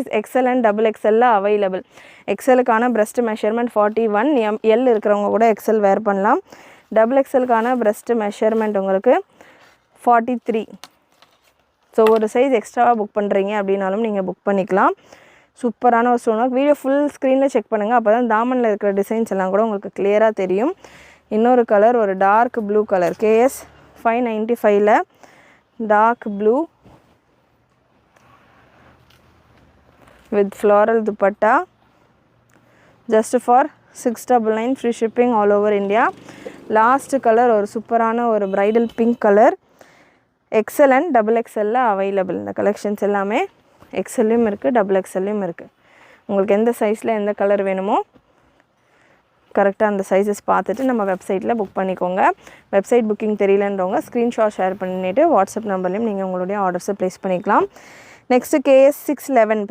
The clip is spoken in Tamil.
Size XL and XXL available. எக்ஸலுக்கான breast மெஷர்மெண்ட் 41, L இருக்கிறவங்க கூட XL வேர் பண்ணலாம். XXLக்கான breast மெஷர்மெண்ட் உங்களுக்கு 43. ஸோ ஒரு சைஸ் எக்ஸ்ட்ராவாக புக் பண்ணுறீங்க அப்படின்னாலும் நீங்கள் புக் பண்ணிக்கலாம். சூப்பரான ஒரு ஸ்டோன் ஒர்க். வீடியோ ஃபுல் ஸ்க்ரீனில் செக் பண்ணுங்கள், அப்போ தான் தாமனில் இருக்கிற டிசைன்ஸ் எல்லாம் கூட உங்களுக்கு கிளியராக தெரியும். இன்னொரு கலர் ஒரு டார்க் ப்ளூ கலர், KS 595ல் dark blue with floral dupatta, just for 699, free shipping all over India. Last colour ஒரு சூப்பரான ஒரு bridal pink colour, XL and XXL available. இந்த கலெக்ஷன்ஸ் எல்லாமே XLலையும் இருக்குது, XXLலையும் இருக்குது. உங்களுக்கு எந்த சைஸில் எந்த கலர் வேணுமோ கரெக்டாக அந்த சைஸஸ் பார்த்துட்டு நம்ம வெப்சைட்டில் புக் பண்ணிக்கோங்க. வெப்சைட் புக்கிங் தெரியலன்றவங்க ஸ்க்ரீன்ஷாட் ஷேர் பண்ணிவிட்டு வாட்ஸ்அப் நம்பர்லேயும் நீங்கள் உங்களுடைய ஆர்டர்ஸை ப்ளேஸ் பண்ணிக்கலாம். Next KS 611 product